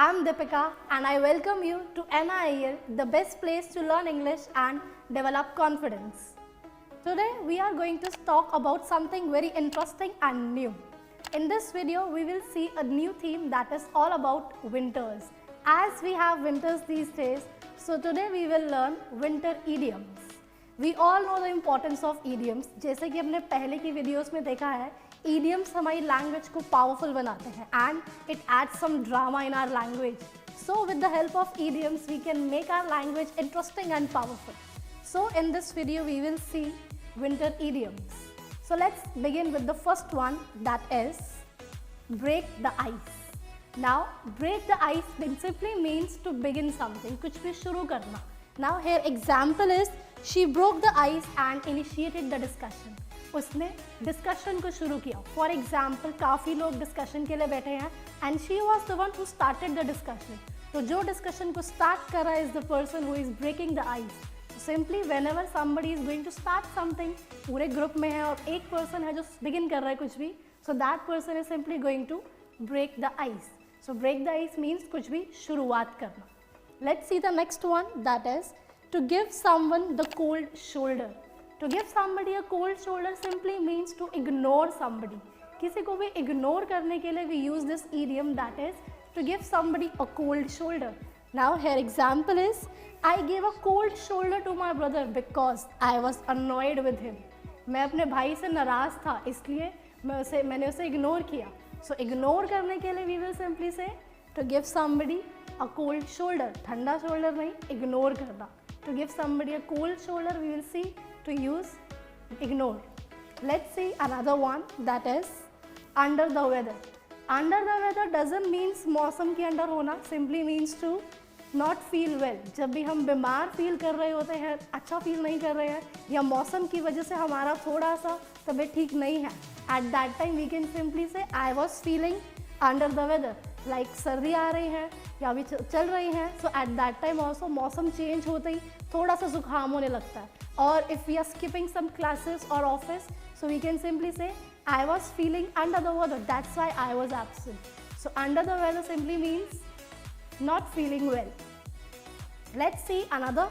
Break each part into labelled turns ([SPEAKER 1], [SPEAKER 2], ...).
[SPEAKER 1] I'm Deepika and I welcome you to NIL, the best place to learn English and develop confidence. Today we are going to talk about something very interesting and new. In this video we will see a new theme that is all about winters. As we have winters these days, so today we will learn winter idioms. We all know the importance of idioms. जैसे कि हमने पहले की videos में देखा है, idioms हमारी language को पावरफुल बनाते हैं and it adds some drama in our language. So with the help of idioms we can make our language interesting and powerful. So in this video we will see winter idioms. So let's begin with the first one, that is break the ice. Now break the ice simply means to begin something, कुछ भी शुरू करना. Now here example is she broke the ice and initiated the discussion. उसने discussion को शुरू किया. For example काफ़ी लोग डिस्कशन के लिए बैठे हैं and she was the one who started the discussion. तो जो डिस्कशन को स्टार्ट कर रहा है is the person who is breaking the ice. Simply whenever somebody is going to start something, पूरे ग्रुप में है और एक पर्सन है जो बिगिन कर रहा है कुछ भी, so that person is simply going to break the ice. So break the ice means कुछ भी शुरुआत करना. Let's see the next one, that is to give someone the cold shoulder. To give somebody a cold shoulder simply means to ignore somebody. किसी को भी ignore करने के लिए we use this idiom, that is to give somebody a cold shoulder. Now here example is I gave a cold shoulder to my brother because I was annoyed with him. मैं अपने भाई से नाराज़ था इसलिए मैंने उसे ignore किया. So ignore करने के लिए we will simply say to give somebody a cold shoulder. ठंडा shoulder नहीं, ignore करना. To give somebody a cold shoulder we will see to use ignore. Let's see another one, that is under the weather. Under the weather doesn't means मौसम के अंदर होना, simply means to not feel well. जब भी हम बीमार feel कर रहे होते हैं, अच्छा फील नहीं कर रहे हैं या मौसम की वजह से हमारा थोड़ा सा तबीयत ठीक नहीं है, at that time we can simply say I was feeling under the weather. Like सर्दी आ रही है या अभी चल रही है, so at that time also मौसम चेंज होते ही थोड़ा सा जुकाम होने लगता है. Or if we are skipping some classes or office, so we can simply say I was feeling under the weather, that's why I was absent. So under the weather simply means not feeling well. Let's see another,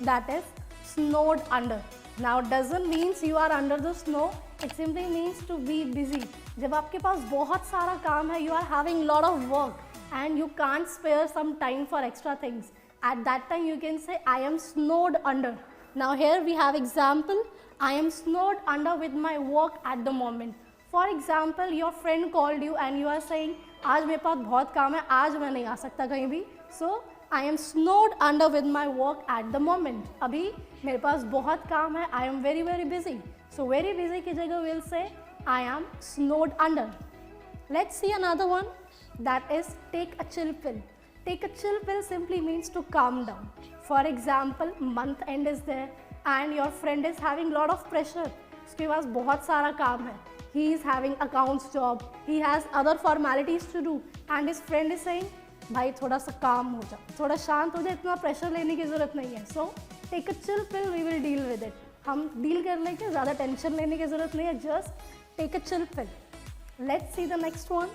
[SPEAKER 1] that is snowed under. Now doesn't means you are under the snow, it simply means to be busy. जब आपके पास बहुत सारा काम है, you are having lot of work and you can't spare some time for extra things, at that time you can say I am snowed under. Now here we have example, I am snowed under with my work at the moment. For example, your friend called you and you are saying आज मेरे पास बहुत काम है, आज मैं नहीं आ सकता कहीं भी. So I am snowed under with my work at the moment. अभी मेरे पास बहुत काम है, I am very very busy. So very busy की जगह we'll say I am snowed under. Let's see another one, that is take a chill pill. Take a chill pill simply means to calm down. For example, month end is there and your friend is having lot of pressure. उसके पास बहुत सारा काम है. He is having accounts job. He has other formalities to do and his friend is saying भाई थोड़ा सा काम हो जा, थोड़ा शांत हो जा, इतना प्रेशर लेने की ज़रूरत नहीं है. So take a chill pill, we will deal with it. हम डील कर लेंगे, ज़्यादा टेंशन लेने की ज़रूरत नहीं है. Just take a chill pill. Let's see the next one.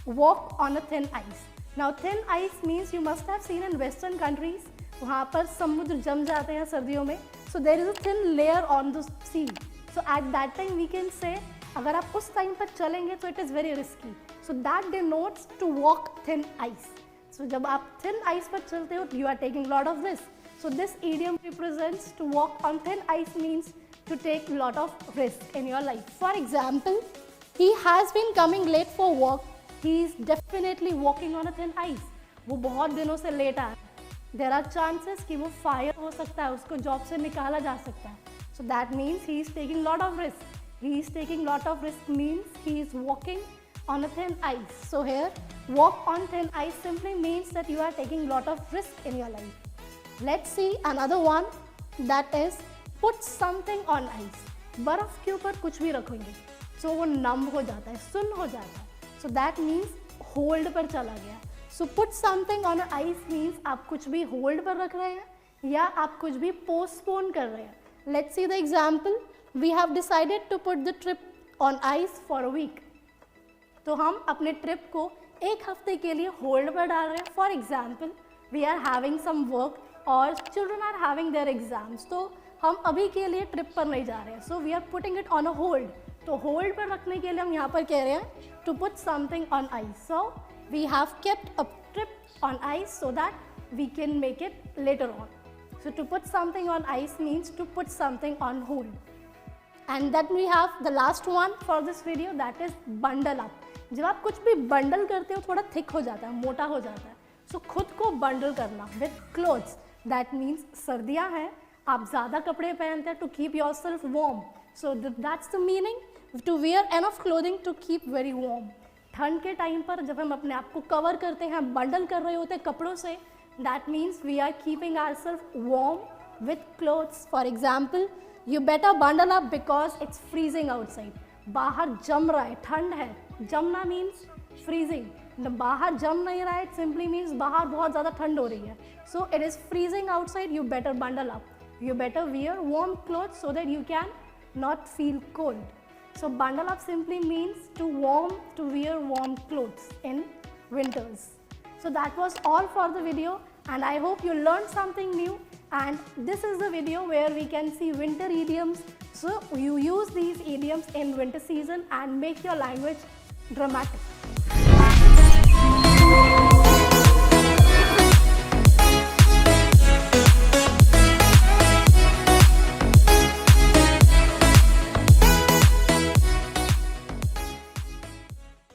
[SPEAKER 1] Walk on a thin ice. Now thin ice means you must have seen in western countries, वहाँ पर समुद्र जम जाते हैं सर्दियों में. So there is a thin layer on the sea. So at that time we can say अगर आप उस टाइम पर चलेंगे तो it is very risky. So that denotes to walk thin ice. So जब आप thin ice पर चलते हो you are taking lot of risk. So this idiom represents to walk on thin ice means to take lot of risk in your life. For example, he has been coming late for work. He is definitely walking on a thin ice. वो बहुत दिनों से late आ. There are chances कि वो fire हो सकता है, उसको जॉब से निकाला जा सकता है. So that means he is taking lot of risk. He is taking lot of risk means he is walking on a thin ice. So here walk on thin ice simply means that you are taking lot of risk in your life. Let's see another one, that is put something on ice. बर्फ के ऊपर कुछ भी रखेंगे so वो numb हो जाता है, सुन्न हो जाता है. So that means hold पर चला गया. So put something on ice means आप कुछ भी hold पर रख रहे हैं या आप कुछ भी postpone कर रहे हैं. Let's see the example. We have decided to put the trip on ice for a week. तो हम अपने ट्रिप को एक हफ्ते के लिए होल्ड पर डाल रहे हैं. For example we are having some work और children are having their exams, तो हम अभी के लिए ट्रिप पर नहीं जा रहे हैं. So we are putting it on a hold. तो होल्ड पर रखने के लिए हम यहाँ पर कह रहे हैं to put something on ice. So we have kept a trip on ice so that we can make it later on. So to put something on ice means to put something on hold. And then we have the last one for this video, that is bundle up. जब आप कुछ भी bundle करते हो थोड़ा thick हो जाता है, मोटा हो जाता है. So खुद को बंडल करना with clothes. That means सर्दियाँ हैं, आप ज़्यादा कपड़े पहनते हैं to keep yourself warm. So that's the meaning, to wear enough clothing to keep very warm. ठंड के टाइम पर जब हम अपने आप को कवर करते हैं, बंडल कर रहे होते हैं कपड़ों से, that means we are keeping ourselves warm with clothes. For example, you better bundle up because it's freezing outside. बाहर जम रहा है, ठंड है. जमना means freezing. बाहर जम नहीं रहा है, it simply means बाहर बहुत ज़्यादा ठंड हो रही है. So it is freezing outside, you better bundle up. You better wear warm clothes so that you can not feel cold. So bundle up simply means to wear warm clothes in winters. So that was all for the video, and I hope you learned something new. And this is the video where we can see winter idioms. So you use these idioms in winter season and make your language dramatic.